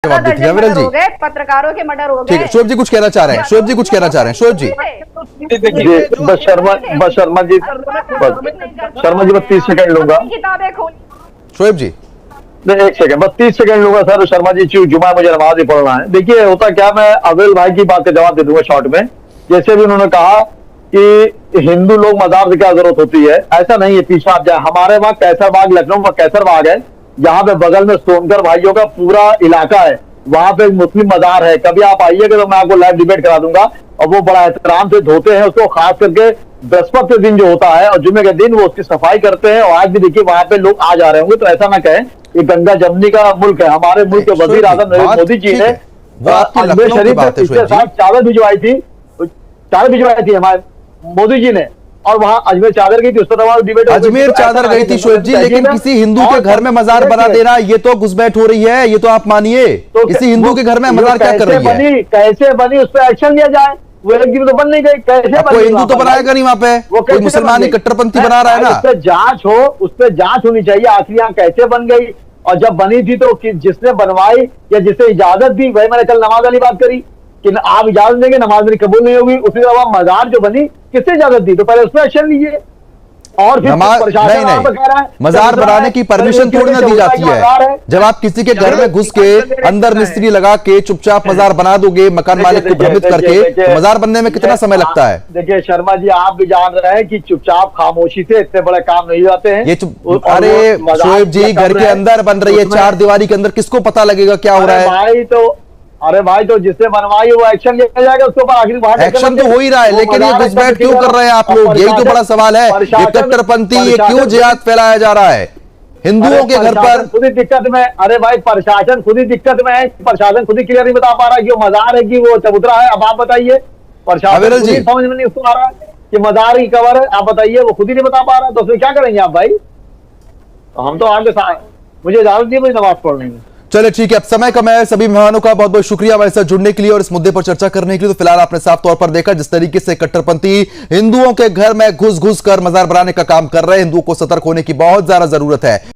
जवाब दीजिए अविरल जी। पत्रकारों के मर्डर हो गए। ठीक है, शोएब जी कुछ कहना चाह रहे हैं, शोएब जी कुछ कहना चाह रहे हैं, शोएब जी। बस शर्मा जी बस 30 सेकंड लूंगा। किताबें खोली। शोएब जी नहीं, 1 सेकंड, बस 30 सेकंड लूंगा सर। शर्मा जी जुमा मुझे नमाज ही पढ़ना है। देखिए होता क्या, मैं अविरल भाई की बात का जवाब दे दूंगा शॉर्ट में। जैसे भी उन्होंने कहा कि हिंदू लोग मजार से क्या जरूरत होती है, ऐसा नहीं है। पीछे आप जाए, हमारे वहां कैसर बाग, लखनऊ का कैसर बाग है, यहाँ पे बगल में सोनकर भाइयों का पूरा इलाका है, वहां पे एक मुस्लिम मजार है। कभी आप आइएगा तो मैं आपको लाइव डिबेट करा दूंगा। और वो बड़ा एहतराम से धोते हैं उसको, खास करके बृहस्पति के दिन जो होता है और जुम्मे के दिन वो उसकी सफाई करते हैं। और आज भी देखिए वहां पे लोग आ जा रहे होंगे, तो ऐसा ना कहें ये गंगा जमनी का मुल्क है। हमारे मुल्क के वजीर आजम नरेंद्र मोदी जी ने अजमेर शरीफ में पिछले साल चादर भिजवाई थी हमारे मोदी जी ने, और वहां अजमेर चादर गई थी, उस पर डिबेट। अजमेर चादर गई थी शोएब जी, लेकिन किसी हिंदू के घर में मजार बना देना ये तो घुसपैठ हो रही है, ये तो आप मानिए। किसी हिंदू के घर में मजार क्या कर रही है? कैसे बनी उस पर एक्शन लिया जाए। वो एक दिन तो बन नहीं गई, कैसे कोई हिंदू तो बनाएगा नहीं वहां पे, कोई मुसलमान कट्टरपंथी बना रहा है ना। उस पर जांच होनी चाहिए आखिर यहाँ कैसे बन गई, और जब बनी थी तो जिसने बनवाई या जिसने इजाजत दी, वही मैंने कल नमाज वाली बात करी कि आप इजाजत देंगे, नमाज मेरी कबूल नहीं होगी। उसी तरह मजार जो बनी किसने इजाजत दी, तो पहले उस पर एक्शन लीजिए। और फिर नहीं, मजार बनाने की परमिशन थोड़ी ना दी जाती है। जब आप किसी के घर में घुस के अंदर मिस्त्री लगा के चुपचाप मजार बना दोगे, मकान मालिक को भ्रमित करके, तो मजार बनने में कितना समय लगता है? देखिए शर्मा जी, आप भी जान रहे हैं कि चुपचाप खामोशी से इतने बड़े काम नहीं जाते हैं। अरे शोएब जी, घर के अंदर बन रही है, 4 दीवारी के अंदर, किसको पता लगेगा क्या हो रहा है? अरे भाई, तो जिससे बनवाई वो एक्शन लिया जाएगा उसके ऊपर। आखिर एक्शन तो हो ही रहा है, लेकिन ये घुसपैठ क्यों कर रहे हैं आप लोग? यही तो बड़ा सवाल है। ये कट्टरपंथी, ये क्यों जिहाद फैलाया जा रहा है हिंदुओं के घर पर? खुद ही दिक्कत में। अरे भाई, प्रशासन खुद ही दिक्कत में है। प्रशासन खुद ही क्लियर नहीं बता पा रहा है कि वो मजार है कि वो चबूतरा है। अब आप बताइए, प्रशासन समझ में नहीं उसको आ रहा है कि मजार की कवर है। आप बताइए, वो खुद ही नहीं बता पा रहा है, तो उसमें क्या करेंगे आप भाई? तो हम तो आपके साथ, मुझे इजाजत दी मुझे नमाज पढ़ने में। चलिए ठीक है, अब समय कम है। सभी मेहमानों का बहुत बहुत शुक्रिया हमारे साथ जुड़ने के लिए और इस मुद्दे पर चर्चा करने के लिए। तो फिलहाल आपने साफ तौर पर देखा जिस तरीके से कट्टरपंथी हिंदुओं के घर में घुस कर मजार बनाने का काम कर रहे हैं। हिंदुओं को सतर्क होने की बहुत ज्यादा जरूरत है।